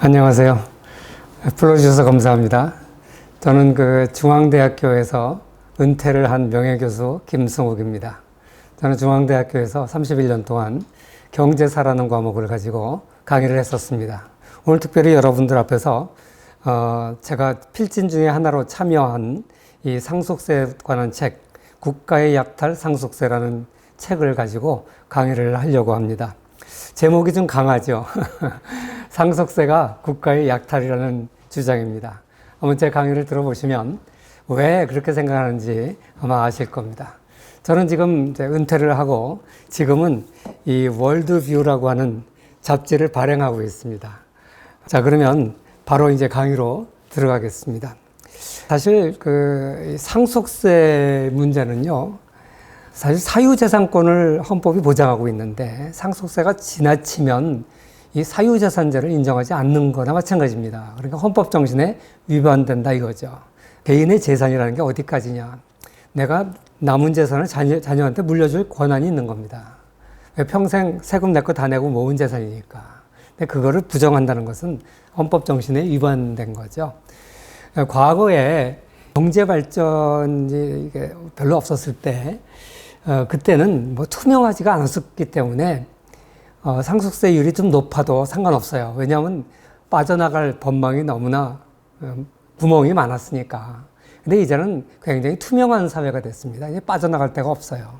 안녕하세요. 불러주셔서 감사합니다. 저는 중앙대학교에서 은퇴를 한 명예교수 김승욱입니다. 저는 중앙대학교에서 31년 동안 경제사라는 과목을 가지고 강의를 했었습니다. 오늘 특별히 여러분들 앞에서 제가 필진 중에 하나로 참여한 이 상속세에 관한 책, 국가의 약탈 상속세라는 책을 가지고 강의를 하려고 합니다. 제목이 좀 강하죠. 상속세가 국가의 약탈이라는 주장입니다. 한번 제 강의를 들어보시면 왜 그렇게 생각하는지 아마 아실 겁니다. 저는 지금 이제 은퇴를 하고 지금은 이 월드뷰라고 하는 잡지를 발행하고 있습니다. 자, 그러면 바로 이제 강의로 들어가겠습니다. 사실 상속세 문제는요, 사실 사유재산권을 헌법이 보장하고 있는데 상속세가 지나치면 이 사유재산제를 인정하지 않는 거나 마찬가지입니다. 그러니까 헌법 정신에 위반된다 이거죠. 개인의 재산이라는 게 어디까지냐. 내가 남은 재산을 자녀한테 물려줄 권한이 있는 겁니다. 평생 세금 내 거 다 내고 모은 재산이니까. 근데 그거를 부정한다는 것은 헌법 정신에 위반된 거죠. 과거에 경제 발전이 별로 없었을 때 그때는 투명하지가 않았기 때문에 상속세율이 좀 높아도 상관없어요. 왜냐하면 빠져나갈 법망이 너무나 구멍이 많았으니까. 근데 이제는 굉장히 투명한 사회가 됐습니다. 이제 빠져나갈 데가 없어요.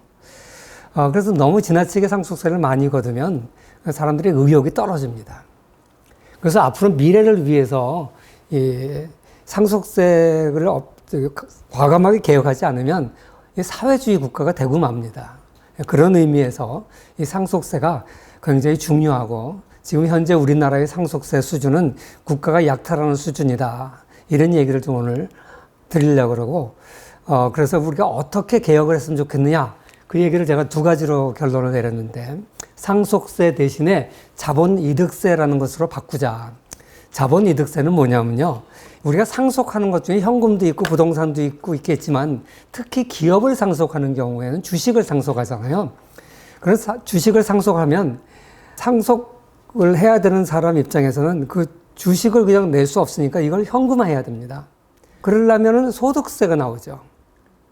그래서 너무 지나치게 상속세를 많이 거두면 사람들의 의욕이 떨어집니다. 그래서 앞으로 미래를 위해서 이 상속세를 과감하게 개혁하지 않으면 사회주의 국가가 되고 맙니다. 그런 의미에서 이 상속세가 굉장히 중요하고 지금 현재 우리나라의 상속세 수준은 국가가 약탈하는 수준이다. 이런 얘기를 좀 오늘 드리려고 그러고 그래서 우리가 어떻게 개혁을 했으면 좋겠느냐 그 얘기를 제가 두 가지로 결론을 내렸는데 상속세 대신에 자본이득세라는 것으로 바꾸자. 자본이득세는 뭐냐면요. 우리가 상속하는 것 중에 현금도 있고 부동산도 있고 있겠지만 특히 기업을 상속하는 경우에는 주식을 상속하잖아요. 그래서 주식을 상속하면 상속을 해야 되는 사람 입장에서는 그 주식을 그냥 낼 수 없으니까 이걸 현금화해야 됩니다. 그러려면 소득세가 나오죠.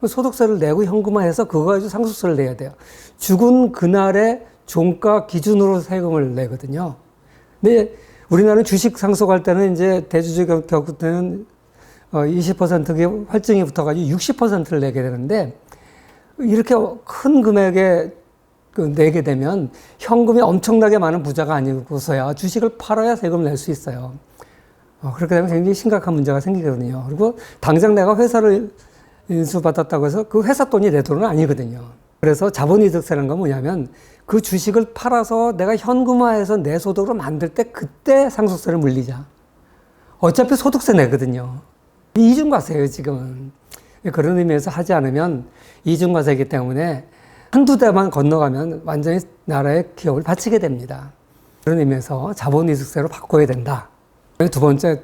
소득세를 내고 현금화해서 그거 가지고 상속세를 내야 돼요. 죽은 그날의 종가 기준으로 세금을 내거든요. 근데 우리나라는 주식 상속할 때는 이제 대주주 겪을 때는 20% 할증이 붙어가지고 60%를 내게 되는데 이렇게 큰 금액에 내게 되면 현금이 엄청나게 많은 부자가 아니고서야 주식을 팔아야 세금을 낼 수 있어요. 그렇게 되면 굉장히 심각한 문제가 생기거든요. 그리고 당장 내가 회사를 인수받았다고 해서 그 회사 돈이 내 돈은 아니거든요. 그래서 자본이득세라는 건 뭐냐면 그 주식을 팔아서 내가 현금화해서 내 소득으로 만들 때 그때 상속세를 물리자. 어차피 소득세 내거든요. 이중과세예요, 지금은. 그런 의미에서 하지 않으면 이중과세이기 때문에 한두 대만 건너가면 완전히 나라의 기업을 바치게 됩니다. 그런 의미에서 자본이득세로 바꿔야 된다. 두 번째,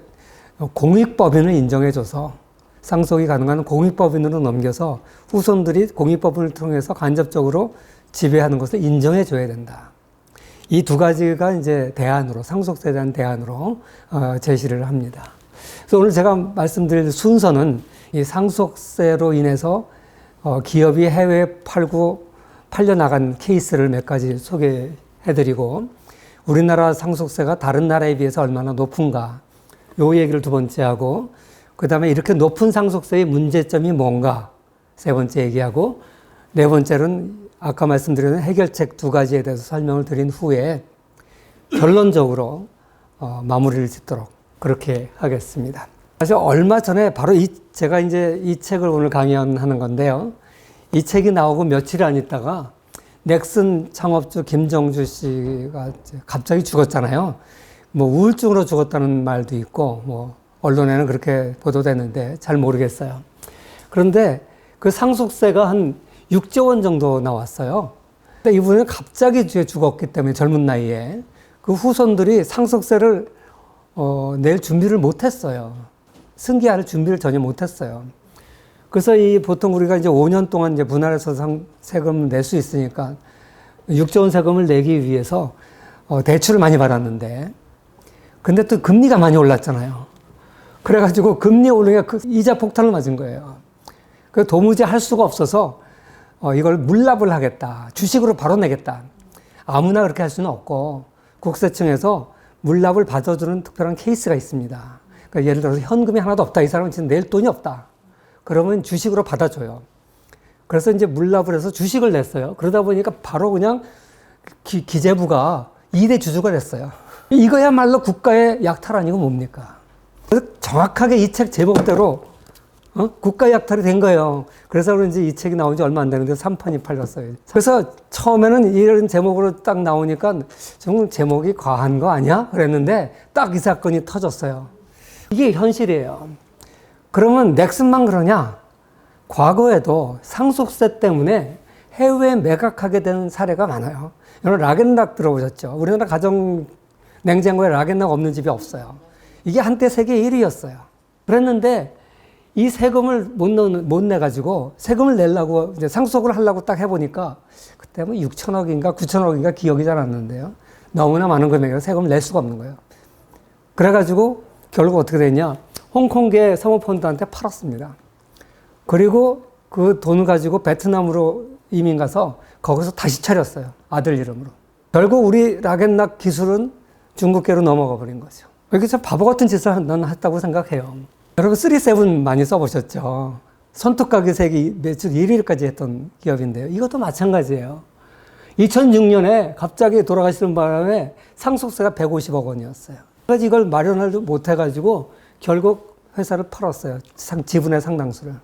공익법인을 인정해줘서 상속이 가능한 공익법인으로 넘겨서 후손들이 공익법인을 통해서 간접적으로 지배하는 것을 인정해줘야 된다. 이 두 가지가 이제 대안으로, 상속세에 대한 대안으로 제시를 합니다. 그래서 오늘 제가 말씀드릴 순서는 이 상속세로 인해서 기업이 해외에 팔려나간 케이스를 몇 가지 소개해드리고 우리나라 상속세가 다른 나라에 비해서 얼마나 높은가 요 얘기를 두 번째 하고 그 다음에 이렇게 높은 상속세의 문제점이 뭔가 세 번째 얘기하고 네 번째는 아까 말씀드린 해결책 두 가지에 대해서 설명을 드린 후에 결론적으로 마무리를 짓도록 그렇게 하겠습니다. 사실 얼마 전에 바로 제가 이제 이 책을 오늘 강연하는 건데요. 이 책이 나오고 며칠 안 있다가 넥슨 창업주 김정주 씨가 갑자기 죽었잖아요. 우울증으로 죽었다는 말도 있고, 언론에는 그렇게 보도됐는데 잘 모르겠어요. 그런데 그 상속세가 한 6조 원 정도 나왔어요. 근데 이분은 갑자기 죽었기 때문에 젊은 나이에 그 후손들이 상속세를 낼 준비를 못했어요. 승계할 준비를 전혀 못했어요. 그래서 보통 우리가 이제 5년 동안 이제 분할해서 세금을 낼 수 있으니까 6조 원 세금을 내기 위해서 대출을 많이 받았는데 근데 또 금리가 많이 올랐잖아요. 그래가지고 금리 오르니까 그 이자 폭탄을 맞은 거예요. 그 도무지 할 수가 없어서 이걸 물납을 하겠다. 주식으로 바로 내겠다. 아무나 그렇게 할 수는 없고 국세청에서 물납을 받아주는 특별한 케이스가 있습니다. 그러니까 예를 들어서 현금이 하나도 없다. 이 사람은 진짜 낼 돈이 없다. 그러면 주식으로 받아줘요. 그래서 이제 물납을 해서 주식을 냈어요. 그러다 보니까 바로 그냥 기재부가 2대 주주가 됐어요. 이거야말로 국가의 약탈 아니고 뭡니까? 그래서 정확하게 이 책 제목대로 국가 약탈이 된 거예요. 그래서 그런지 이 책이 나온 지 얼마 안 되는데 3판이 팔렸어요. 그래서 처음에는 이런 제목으로 딱 나오니까 좀 제목이 과한 거 아니야? 그랬는데 딱 이 사건이 터졌어요. 이게 현실이에요. 그러면 넥슨만 그러냐? 과거에도 상속세 때문에 해외에 매각하게 된 사례가 많아요. 여러분 락앤락 들어보셨죠? 우리나라 가정 냉장고에 락앤락 없는 집이 없어요. 이게 한때 세계 1위였어요. 그랬는데 이 세금을 못 내가지고 세금을 내려고 이제 상속을 하려고 딱 해보니까 그때 뭐 6천억인가 9천억인가 기억이 잘 안 나는데요. 너무나 많은 금액이라 세금을 낼 수가 없는 거예요. 그래가지고 결국 어떻게 됐냐? 홍콩계 사모펀드한테 팔았습니다. 그리고 그 돈을 가지고 베트남으로 이민 가서 거기서 다시 차렸어요. 아들 이름으로. 결국 우리 락앤락 기술은 중국계로 넘어가 버린 거죠. 이렇게 참 바보 같은 짓을 난 했다고 생각해요. 여러분 37 많이 써보셨죠? 손톱가게 세계 매출 1위까지 했던 기업인데요. 이것도 마찬가지예요. 2006년에 갑자기 돌아가시는 바람에 상속세가 150억 원이었어요. 그래서 이걸 마련을 못해가지고 결국 회사를 팔았어요. 지분의 상당수를.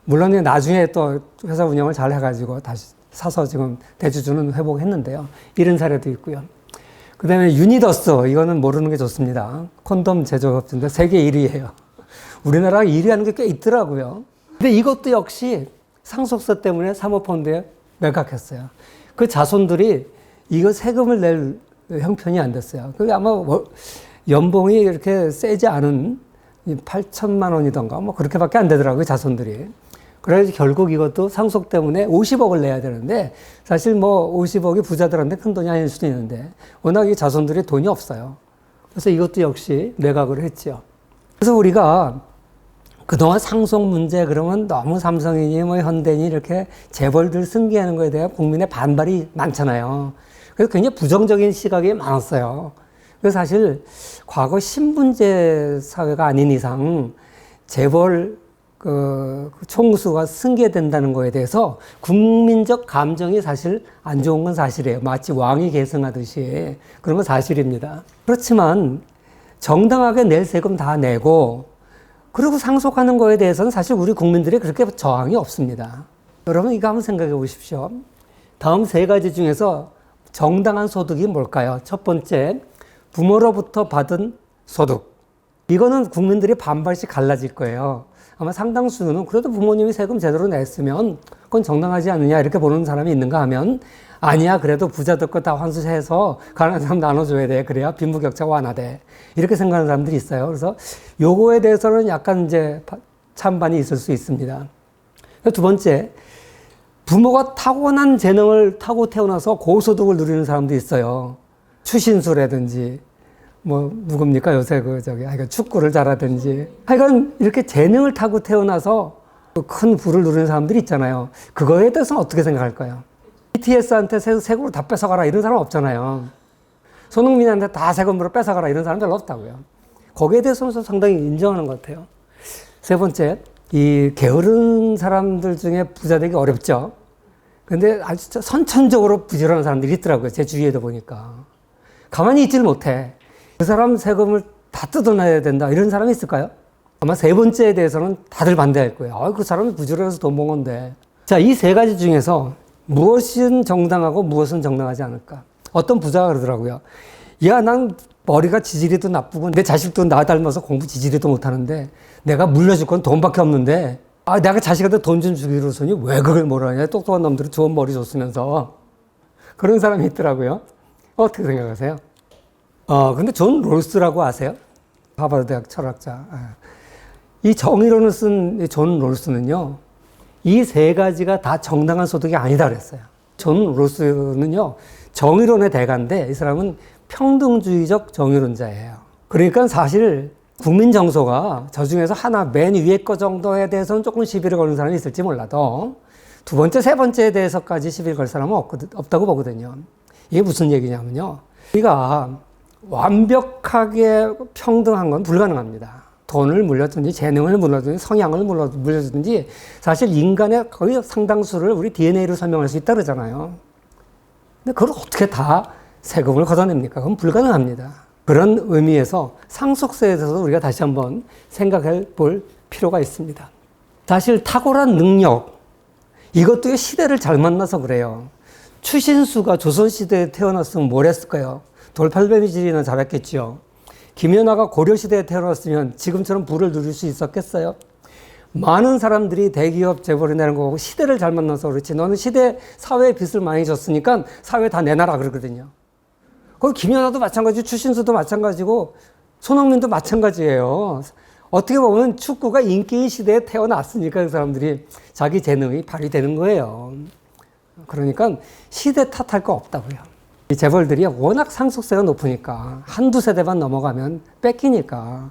물론 나중에 또 회사 운영을 잘 해가지고 다시 사서 지금 대주주는 회복했는데요. 이런 사례도 있고요. 그 다음에 유니더스, 이거는 모르는 게 좋습니다. 콘돔 제조업체인데 세계 1위예요. 우리나라가 1위 하는 게 꽤 있더라고요. 근데 이것도 역시 상속세 때문에 사모펀드에 매각했어요. 그 자손들이 이거 세금을 낼 형편이 안 됐어요. 그게 아마 연봉이 이렇게 세지 않은 8천만 원이던가 뭐 그렇게밖에 안 되더라고요, 자손들이. 그래서 결국 이것도 상속 때문에 50억을 내야 되는데 사실 뭐 50억이 부자들한테 큰 돈이 아닐 수도 있는데 워낙 이 자손들이 돈이 없어요. 그래서 이것도 역시 매각을 했죠. 그래서 우리가 그동안 상속 문제 그러면 너무 삼성이니 뭐 현대니 이렇게 재벌들 승계하는 거에 대한 국민의 반발이 많잖아요. 그래서 굉장히 부정적인 시각이 많았어요. 그래서 사실 과거 신분제 사회가 아닌 이상 재벌 총수가 승계된다는 거에 대해서 국민적 감정이 사실 안 좋은 건 사실이에요. 마치 왕이 계승하듯이 그런 건 사실입니다. 그렇지만 정당하게 낼 세금 다 내고 그리고 상속하는 거에 대해서는 사실 우리 국민들이 그렇게 저항이 없습니다. 여러분 이거 한번 생각해 보십시오. 다음 세 가지 중에서 정당한 소득이 뭘까요? 첫 번째, 부모로부터 받은 소득. 이거는 국민들이 반반씩 갈라질 거예요. 아마 상당수는 그래도 부모님이 세금 제대로 냈으면 그건 정당하지 않느냐 이렇게 보는 사람이 있는가 하면 아니야 그래도 부자들 거 다 환수해서 가난한 사람 나눠줘야 돼. 그래야 빈부격차가 완화돼. 이렇게 생각하는 사람들이 있어요. 그래서 요거에 대해서는 약간 이제 찬반이 있을 수 있습니다. 두 번째, 부모가 타고난 재능을 타고 태어나서 고소득을 누리는 사람도 있어요. 추신수라든지 뭐 누굽니까 요새 축구를 잘하든지 하여간 이렇게 재능을 타고 태어나서 큰 부를 누리는 사람들이 있잖아요. 그거에 대해서는 어떻게 생각할까요? BTS한테 세금으로 다 뺏어가라 이런 사람 없잖아요. 손흥민한테 다 세금으로 뺏어가라 이런 사람 별로 없다고요. 거기에 대해서는 상당히 인정하는 것 같아요. 세 번째, 이 게으른 사람들 중에 부자 되기 어렵죠. 근데 아주 선천적으로 부지런한 사람들이 있더라고요. 제 주위에도 보니까. 가만히 있질 못해. 그 사람 세금을 다 뜯어내야 된다. 이런 사람이 있을까요? 아마 세 번째에 대해서는 다들 반대할 거예요. 그 사람이 부지런해서 돈 번 건데. 자, 이 세 가지 중에서 무엇은 정당하고 무엇은 정당하지 않을까? 어떤 부자가 그러더라고요. 야, 난 머리가 지지리도 나쁘고 내 자식도 나 닮아서 공부 지지리도 못하는데 내가 물려줄 건 돈밖에 없는데 내가 자식한테 돈 좀 주기로서니 왜 그걸 뭐라냐? 똑똑한 놈들은 좋은 머리 줬으면서 그런 사람이 있더라고요. 어떻게 생각하세요? 근데 존 롤스라고 아세요? 하버드 대학 철학자. 이 정의론을 쓴 존 롤스는요, 이 세 가지가 다 정당한 소득이 아니다 그랬어요. 존 롤스는요, 정의론의 대가인데 이 사람은 평등주의적 정의론자예요. 그러니까 사실 국민 정서가 저 중에서 하나 맨 위에 거 정도에 대해서는 조금 시비를 거는 사람이 있을지 몰라도 두 번째, 세 번째에 대해서까지 시비를 걸 사람은 없다고 보거든요. 이게 무슨 얘기냐면요. 우리가 완벽하게 평등한 건 불가능합니다. 돈을 물려주든지 재능을 물려주든지 성향을 물려주든지 사실 인간의 거의 상당수를 우리 DNA로 설명할 수 있다 그러잖아요. 근데 그걸 어떻게 다 세금을 걷어냅니까? 그건 불가능합니다. 그런 의미에서 상속세에 대해서도 우리가 다시 한번 생각해 볼 필요가 있습니다. 사실 탁월한 능력, 이것도 시대를 잘 만나서 그래요. 추신수가 조선시대에 태어났으면 뭘 했을까요? 돌팔매질이나 잘했겠죠. 김연아가 고려시대에 태어났으면 지금처럼 부를 누릴 수 있었겠어요? 많은 사람들이 대기업 재벌이 내는 거고 시대를 잘 만나서 그렇지. 너는 시대, 사회에 빚을 많이 졌으니까 사회 다 내놔라 그러거든요. 거기 김연아도 마찬가지고 추신수도 마찬가지고 손흥민도 마찬가지예요. 어떻게 보면 축구가 인기인 시대에 태어났으니까 그 사람들이 자기 재능이 발휘되는 거예요. 그러니까 시대 탓할 거 없다고요. 이 재벌들이 워낙 상속세가 높으니까 한두 세대만 넘어가면 뺏기니까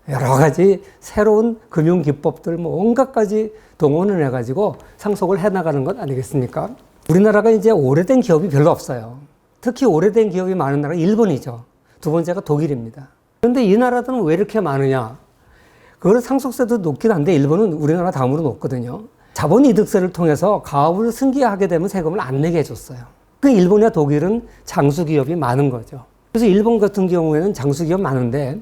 여러 가지 새로운 금융기법들 온갖 가지 동원을 해가지고 상속을 해나가는 것 아니겠습니까? 우리나라가 이제 오래된 기업이 별로 없어요. 특히 오래된 기업이 많은 나라가 일본이죠. 두 번째가 독일입니다. 그런데 이 나라들은 왜 이렇게 많으냐? 그걸 상속세도 높긴 한데 일본은 우리나라 다음으로 높거든요. 자본이득세를 통해서 가업을 승계하게 되면 세금을 안 내게 해줬어요. 그 일본이나 독일은 장수기업이 많은 거죠. 그래서 일본 같은 경우에는 장수기업 많은데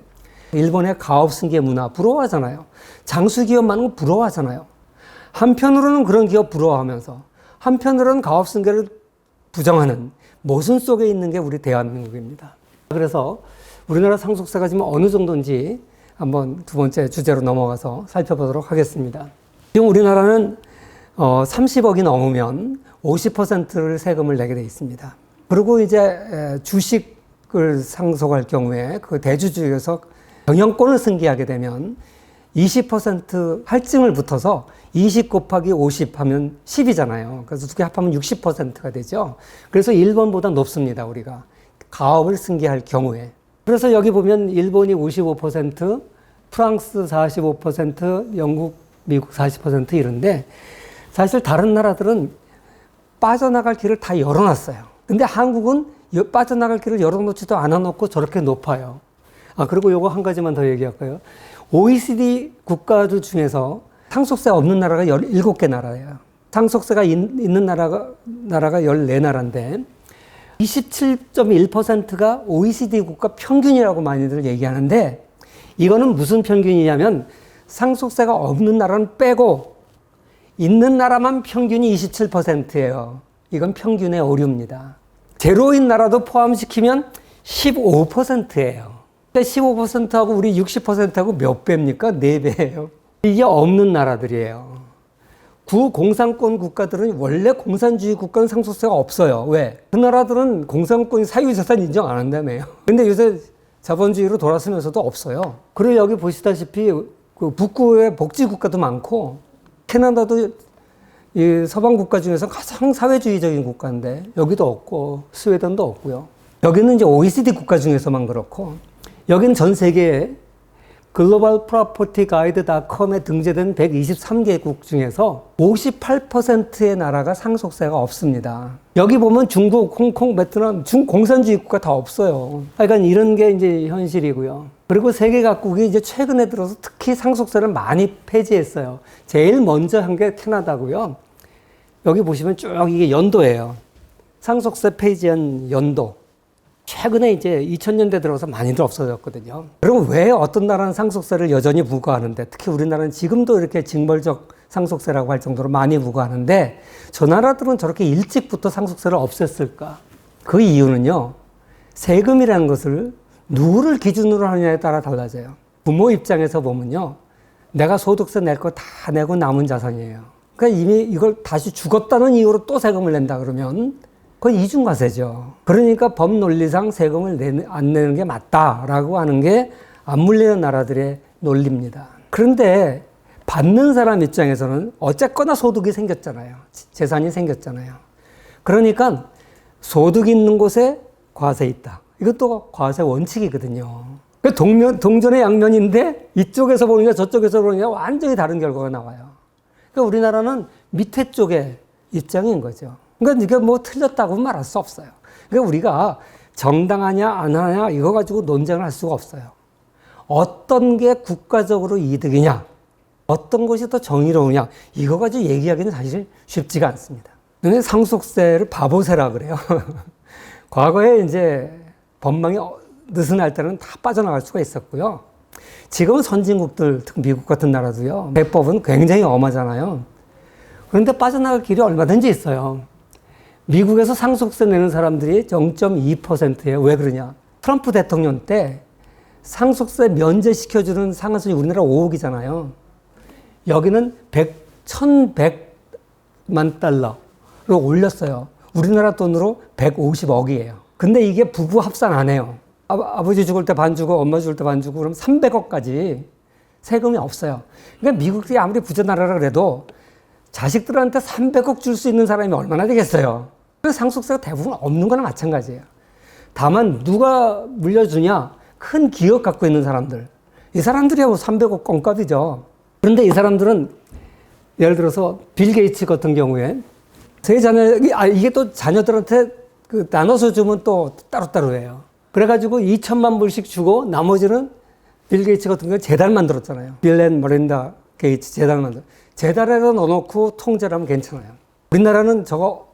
일본의 가업 승계 문화 부러워하잖아요. 장수기업 많은 거 부러워하잖아요. 한편으로는 그런 기업 부러워하면서 한편으로는 가업 승계를 부정하는 모순 속에 있는 게 우리 대한민국입니다. 그래서 우리나라 상속세가 지금 어느 정도인지 한번 두 번째 주제로 넘어가서 살펴보도록 하겠습니다. 지금 우리나라는 30억이 넘으면 50%를 세금을 내게 돼 있습니다. 그리고 이제 주식을 상속할 경우에 그 대주주에서 경영권을 승계하게 되면 20% 할증을 붙어서 20 곱하기 50 하면 10이잖아요. 그래서 두 개 합하면 60%가 되죠. 그래서 일본보다 높습니다, 우리가. 가업을 승계할 경우에. 그래서 여기 보면 일본이 55%, 프랑스 45%, 영국, 미국 40% 이런데 사실 다른 나라들은 빠져나갈 길을 다 열어놨어요. 근데 한국은 빠져나갈 길을 열어놓지도 않아놓고 저렇게 높아요. 그리고 요거 한 가지만 더 얘기할까요? OECD 국가들 중에서 상속세 없는 나라가 17개 나라예요. 상속세가 있는 나라가 14나라인데 27.1%가 OECD 국가 평균이라고 많이들 얘기하는데 이거는 무슨 평균이냐면 상속세가 없는 나라는 빼고 있는 나라만 평균이 27%예요. 이건 평균의 오류입니다. 제로인 나라도 포함시키면 15%예요. 15%하고 우리 60%하고 몇 배입니까? 4배예요. 이게 없는 나라들이에요. 구공산권 국가들은 원래 공산주의 국가는 상속세가 없어요. 왜? 그 나라들은 공산권 사유재산 인정 안 한다며요. 근데 요새 자본주의로 돌아서면서도 없어요. 그리고 여기 보시다시피 그 북구의 복지국가도 많고 캐나다도 이 서방 국가 중에서 가장 사회주의적인 국가인데 여기도 없고 스웨덴도 없고요. 여기는 이제 OECD 국가 중에서만 그렇고 여기는 전 세계에 글로벌 프로퍼티 가이드.com에 등재된 123개국 중에서 58%의 나라가 상속세가 없습니다. 여기 보면 중국, 홍콩, 베트남, 공산주의 국가 다 없어요. 그러니까 이런 게 이제 현실이고요. 그리고 세계 각국이 이제 최근에 들어서 특히 상속세를 많이 폐지했어요. 제일 먼저 한 게 캐나다고요. 여기 보시면 쭉 이게 연도예요. 상속세 폐지한 연도. 최근에 이제 2000년대 들어서 많이들 없어졌거든요. 그럼 왜 어떤 나라는 상속세를 여전히 부과하는데 특히 우리나라는 지금도 이렇게 징벌적 상속세라고 할 정도로 많이 부과하는데 저 나라들은 저렇게 일찍부터 상속세를 없앴을까? 그 이유는요. 세금이라는 것을 누구를 기준으로 하느냐에 따라 달라져요. 부모 입장에서 보면요. 내가 소득세 낼 거 다 내고 남은 자산이에요. 그러니까 이미 이걸 다시 죽었다는 이유로 또 세금을 낸다 그러면 그건 이중과세죠. 그러니까 법 논리상 세금을 안 내는 게 맞다라고 하는 게 안 물리는 나라들의 논리입니다. 그런데 받는 사람 입장에서는 어쨌거나 소득이 생겼잖아요. 재산이 생겼잖아요. 그러니까 소득 있는 곳에 과세 있다. 이것도 과세 원칙이거든요. 그 동전의 양면인데 이쪽에서 보느냐 저쪽에서 보느냐 완전히 다른 결과가 나와요. 그러니까 우리나라는 밑에 쪽의 입장인 거죠. 그러니까 이게 뭐 틀렸다고 말할 수 없어요. 그러니까 우리가 정당하냐 안 하냐 이거 가지고 논쟁을 할 수가 없어요. 어떤 게 국가적으로 이득이냐, 어떤 것이 더 정의로우냐 이거 가지고 얘기하기는 사실 쉽지가 않습니다. 근데 상속세를 바보세라 그래요. 과거에 이제 법망이 느슨할 때는 다 빠져나갈 수가 있었고요. 지금은 선진국들, 특히 미국 같은 나라도요. 대법은 굉장히 엄하잖아요. 그런데 빠져나갈 길이 얼마든지 있어요. 미국에서 상속세 내는 사람들이 0.2%예요. 왜 그러냐? 트럼프 대통령 때 상속세 면제시켜주는 상한선이 우리나라 5억이잖아요. 여기는 1,100만 달러로 올렸어요. 우리나라 돈으로 150억이에요. 근데 이게 부부 합산 안 해요. 아버지 죽을 때 반 주고 엄마 죽을 때 반 주고 그럼 300억까지 세금이 없어요. 그러니까 미국이 아무리 부자 나라라 그래도 자식들한테 300억 줄 수 있는 사람이 얼마나 되겠어요. 그래서 상속세가 대부분 없는 거나 마찬가지예요. 다만 누가 물려주냐? 큰 기업 갖고 있는 사람들. 이 사람들이야 뭐 300억 껌값이죠. 그런데 이 사람들은 예를 들어서 빌 게이츠 같은 경우에 제 자녀, 이게 또 자녀들한테 나눠서 주면 또 따로따로 해요. 그래가지고 2천만 불씩 주고 나머지는 빌 게이츠 같은 경우에 재단 만들었잖아요. 빌 앤 머린다 게이츠 재단 만들었어요. 재단에다 넣어놓고 통제를 하면 괜찮아요. 우리나라는 저거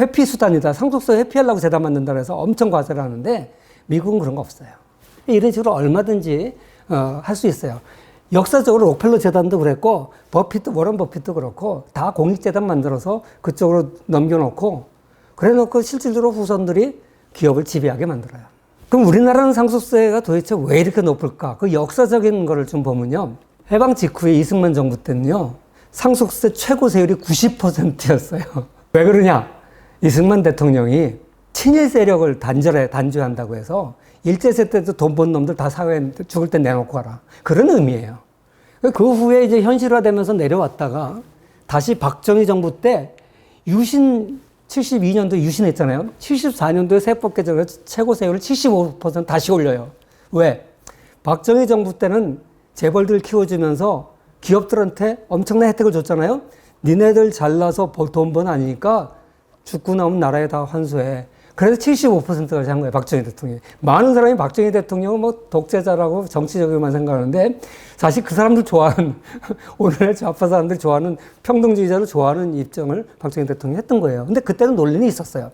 회피 수단이다. 상속세 회피하려고 재단 만든다 그래서 엄청 과세를 하는데 미국은 그런 거 없어요. 이런 식으로 얼마든지 할 수 있어요. 역사적으로 록펠러 재단도 그랬고 워런 버핏도 그렇고 다 공익재단 만들어서 그쪽으로 넘겨놓고 그래놓고 실질적으로 후손들이 기업을 지배하게 만들어요. 그럼 우리나라는 상속세가 도대체 왜 이렇게 높을까? 그 역사적인 거를 좀 보면요. 해방 직후에 이승만 정부 때는요. 상속세 최고 세율이 90%였어요. 왜 그러냐? 이승만 대통령이 친일 세력을 단죄한다고 해서 일제세 때도 돈 번 놈들 다 사회에 죽을 때 내놓고 가라. 그런 의미예요. 그 후에 이제 현실화되면서 내려왔다가 다시 박정희 정부 때 72년도에 유신했잖아요. 74년도에 세법 개정을 최고 세율을 75% 다시 올려요. 왜? 박정희 정부 때는 재벌들 키워주면서 기업들한테 엄청난 혜택을 줬잖아요. 니네들 잘나서 돈 번 아니니까 죽고 나면 나라에 다 환수해. 그래서 75%까지 한 거예요. 박정희 대통령이. 많은 사람이 박정희 대통령은 뭐 독재자라고 정치적으로만 생각하는데 사실 그 사람들 좋아하는 오늘의 좌파 사람들이 좋아하는 평등주의자를 좋아하는 입장을 박정희 대통령이 했던 거예요. 근데 그때는 논란이 있었어요.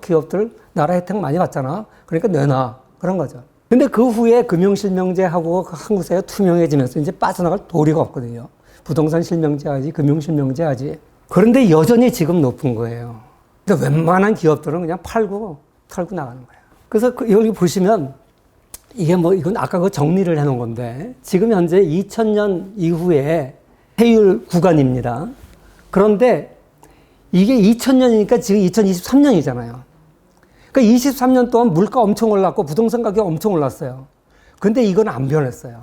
기업들 나라 혜택 많이 받잖아. 그러니까 내놔. 그런 거죠. 근데 그 후에 금융실명제하고 한국 사회가 투명해지면서 이제 빠져나갈 도리가 없거든요. 부동산 실명제하지, 금융실명제하지. 그런데 여전히 지금 높은 거예요. 근데 웬만한 기업들은 그냥 팔고 털고 나가는 거예요. 그래서 여기 보시면 이게 뭐 이건 아까 그 정리를 해놓은 건데 지금 현재 2000년 이후에 세율 구간입니다. 그런데 이게 2000년이니까 지금 2023년이잖아요. 그러니까 23년 동안 물가 엄청 올랐고 부동산 가격이 엄청 올랐어요. 근데 이건 안 변했어요.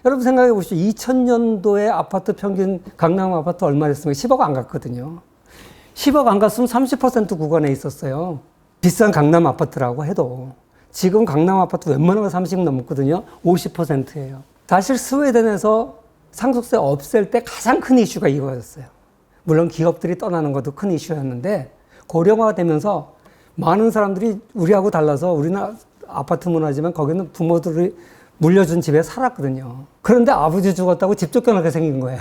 여러분 생각해 보시죠. 2000년도에 아파트 평균 강남 아파트 얼마였으면 10억 안 갔거든요. 10억 안 갔으면 30% 구간에 있었어요. 비싼 강남 아파트라고 해도. 지금 강남 아파트 웬만하면 30 넘거든요. 50%예요. 사실 스웨덴에서 상속세 없앨 때 가장 큰 이슈가 이거였어요. 물론 기업들이 떠나는 것도 큰 이슈였는데 고령화가 되면서 많은 사람들이 우리하고 달라서 우리나라 아파트 문화지만 거기는 부모들이 물려준 집에 살았거든요. 그런데 아버지 죽었다고 집 쫓겨나게 생긴 거예요.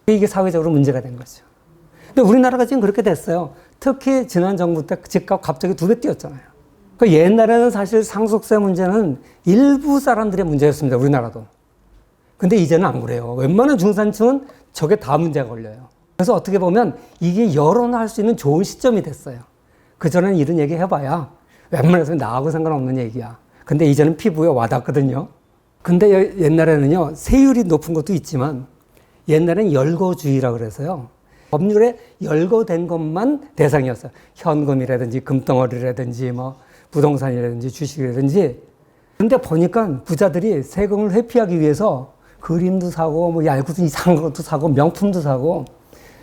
이게 사회적으로 문제가 된 거죠. 근데 우리나라가 지금 그렇게 됐어요. 특히 지난 정부 때 집값 갑자기 2배 뛰었잖아요. 그 옛날에는 사실 상속세 문제는 일부 사람들의 문제였습니다. 우리나라도. 근데 이제는 안 그래요. 웬만한 중산층은 저게 다 문제가 걸려요. 그래서 어떻게 보면 이게 여론화할 수 있는 좋은 시점이 됐어요. 그전에는 이런 얘기 해봐야 웬만해서는 나하고 상관없는 얘기야. 근데 이제는 피부에 와닿거든요. 근데 옛날에는요, 세율이 높은 것도 있지만 옛날엔 열거주의라고 그래서요. 법률에 열거된 것만 대상이었어요. 현금이라든지 금덩어리라든지 뭐 부동산이라든지 주식이라든지. 근데 보니까 부자들이 세금을 회피하기 위해서 그림도 사고 뭐 얄궂은 이상한 것도 사고 명품도 사고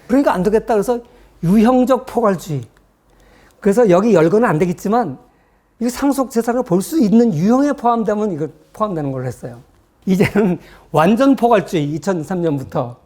그러니까 안 되겠다 그래서 유형적 포괄주의. 그래서 여기 열거는 안 되겠지만 이 상속재산을 볼 수 있는 유형에 포함되면 이거 포함되는 걸로 했어요. 이제는 완전 포괄주의 2003년부터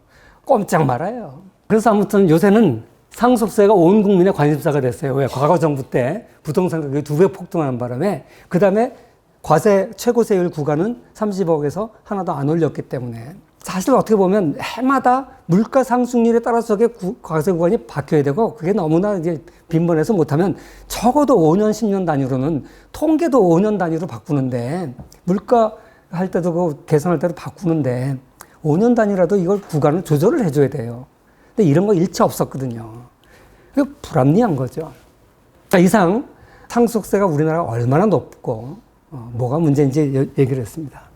꼼짝 말아요. 그래서 아무튼 요새는 상속세가 온 국민의 관심사가 됐어요. 왜? 과거 정부 때 부동산 가격이 2배 폭등하는 바람에 그 다음에 과세 최고세율 구간은 30억에서 하나도 안 올렸기 때문에 사실 어떻게 보면 해마다 물가 상승률에 따라서 과세 구간이 바뀌어야 되고 그게 너무나 이제 빈번해서 못하면 적어도 5년, 10년 단위로는 통계도 5년 단위로 바꾸는데 물가 할 때도 그 계산할 때도 바꾸는데 5년 단위라도 이걸 구간을 조절을 해줘야 돼요. 근데 이런 거 일체 없었거든요. 이거 불합리한 거죠. 자, 이상 상속세가 우리나라가 얼마나 높고 뭐가 문제인지 얘기를 했습니다.